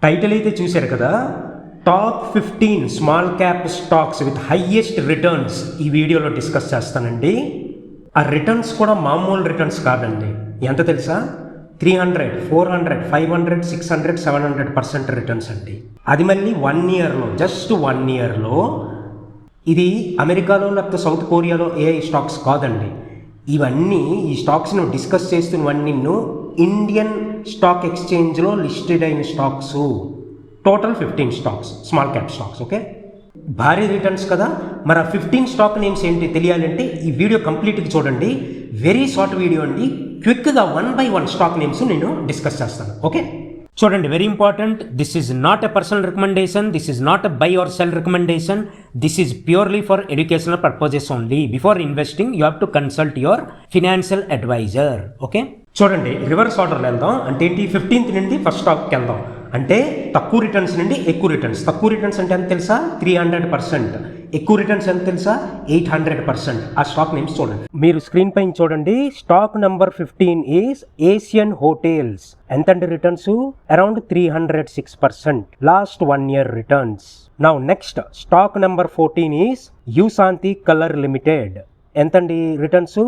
Title అయితే చూశారు కదా, top 15 small cap stocks with highest returns ఈ వీడియోలో డిస్కస్ చేస్తానండి. ఆ రిటర్న్స్ కూడా మామూలు రిటర్న్స్ కాదండి. ఎంత తెలుసా? 300, 400, 500, 600, 700% రిటర్న్స్ అండి. అది మళ్ళీ 1 ఇయర్లో, జస్ట్ 1 ఇయర్లో. ఇది అమెరికాలో లేకపోతే సౌత్ కొరియాలో ఏ స్టాక్స్ కాదండి. ఇవన్నీ ఈ స్టాక్స్ను డిస్కస్ చేస్తున్నవన్నీ ఇండియన్ స్టాక్ ఎక్స్చేంజ్లో లిస్టెడ్ అయిన stocks. Total 15 stocks, small cap stocks. Okay, భారీ రిటర్న్స్ కదా. మరి ఆ 15 స్టాక్ నేమ్స్ ఏంటి తెలియాలంటే ఈ వీడియో కంప్లీట్గా చూడండి. వెరీ షార్ట్ వీడియో అండి. క్విక్గా 1 by 1 స్టాక్ నేమ్స్ నేను డిస్కస్ చేస్తాను. ఓకే, చూడండి, very important. This is not a personal recommendation, this is not a buy or sell recommendation, this is purely for educational purposes only. Before investing you have to consult your financial advisor. Okay, చూడండి, reverse ఆర్డర్లో వెళ్దాం. అంటే ఏంటి? 15th నుండి first స్టాక్కి వెళ్దాం. అంటే తక్కువ returns నుండి ఎక్కువ రిటర్న్స్. తక్కువ రిటర్న్స్ అంటే ఎంత తెలుసా? 300%. ఎక్కువ రిటర్న్స్ ఎంత తెలుసా? 800%. ఆ స్టాక్ నేమ్స్ చూడండి, మీరు స్క్రీన్ పైన చూడండి. Stock number 15 is Asian hotels. ఎంతండి returns? Around 306% last 1 year returns. Now next stock number 14 is Ushanti colour limited. ఎంతండి returns?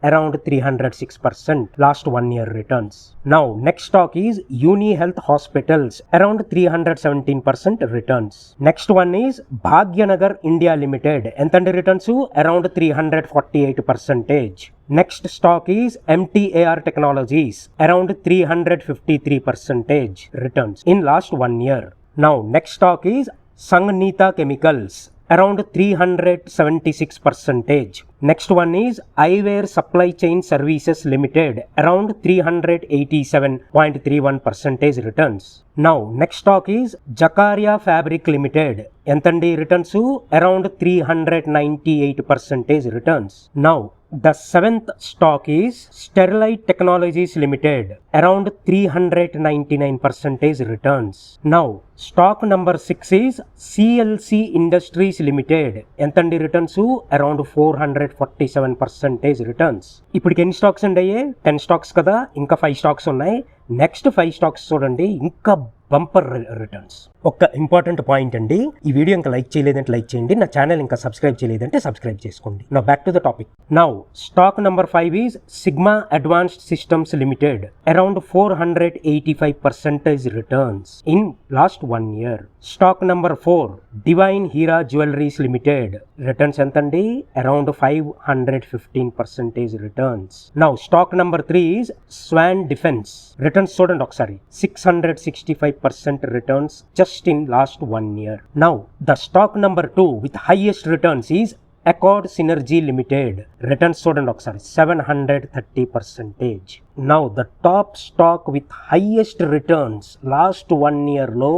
around 306% last 1 year returns. Now next stock is Uni Health Hospitals, around 317% returns. Next one is Bhagyanagar India Limited. Entandi returns? Around 348%. Next stock is MTAR Technologies, around 353% returns in last 1 year. Now next stock is Sangnita Chemicals, around 376%. Next one is Eyewear Supply Chain Services Limited, around 387.31% returns. Now next stock is Jakaria Fabric Limited. Entandi returns? Around 398% returns. Now the 7th stock is Sterlite Technologies Limited, around 399% returns. Now stock number 6 is CLC Industries Limited. Entandi returns? Around 447% returns. ఇప్పటికి ఎన్ని stocks ఉన్నాయే? 10 stocks కదా, ఇంకా 5 stocks ఉన్నాయి. Next 5 stocks చూడండి, ఇంకా bumper returns. ఒక important point అండి, ఈ వీడియో ఇంకా లైక్ చేయలేదంటే లైక్ చేయండి, నా ఛానల్ ఇంకా సబ్స్క్రైబ్ చేయలేదంటే సబ్స్క్రైబ్ చేసుకోండి. Now back to the topic. Now stock number 5 is sigma advanced systems limited, around 485% returns in last 1 year. Stock number 4 divine Heera jewelleries limited. Returns ఎంతండి? Around 515% returns. Now stock number 3 is swan defence. Returns చూడండి ఒకసారి, 665% returns just in last 1 year. Now the stock number 2 with highest returns is Accord Synergy Limited. Returns చూడండి ఒకసారి, 730%. Now the top stock with highest returns last 1 year లో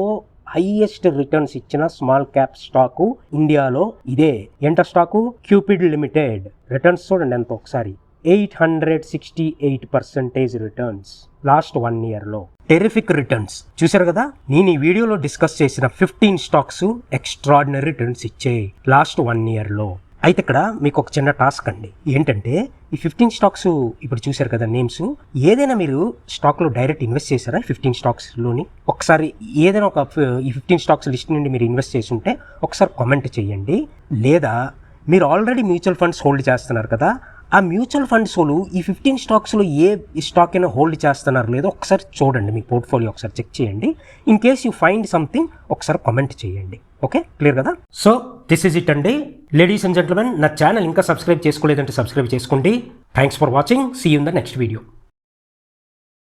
highest returns ఇచ్చిన small cap stock ఇండియాలో ఇదే. ఎంత stock? Cupid limited. Returns చూడండి ఎంత ఒకసారి, 868% రిటర్న్స్ లాస్ట్ 1 year లో. టెరిఫిక్ రిటర్న్స్ చూసారు కదా. నేను ఈ వీడియోలో డిస్కస్ చేసిన 15 స్టాక్స్ ఎక్స్ట్రాడినరీ రిటర్న్స్ ఇచ్చాయి లాస్ట్ 1 year లో. అయితే ఇక్కడ మీకు ఒక చిన్న టాస్క్ అండి. ఏంటంటే ఈ 15 స్టాక్స్ ఇప్పుడు చూసారు కదా నేమ్స్, ఏదైనా మీరు స్టాక్లో డైరెక్ట్ ఇన్వెస్ట్ చేశారా? 15 స్టాక్స్లోని ఒకసారి ఏదైనా ఒక ఈ 15 స్టాక్స్ లిస్ట్ నుండి మీరు ఇన్వెస్ట్ చేసి ఉంటే ఒకసారి కామెంట్ చేయండి. లేదా మీరు ఆల్రెడీ మ్యూచువల్ ఫండ్స్ హోల్డ్ చేస్తున్నారు కదా, ఆ మ్యూచువల్ ఫండ్స్ వాళ్ళు ఈ 15 స్టాక్స్లో ఏ స్టాక్ అయినా హోల్డ్ చేస్తున్నారు లేదో ఒకసారి చూడండి, మీ పోర్ట్ఫోలియో ఒకసారి చెక్ చేయండి. In case you find something ఒకసారి కామెంట్ చేయండి. ఓకే, క్లియర్ కదా? సో దిస్ ఈజ్ ఇట్ అండి. లేడీస్ అండ్ జెంట్మెన్, నా ఛానల్ ఇంకా సబ్స్క్రైబ్ చేసుకోలేదంటే సబ్స్క్రైబ్ చేసుకోండి. Thanks for watching. See you in the next video.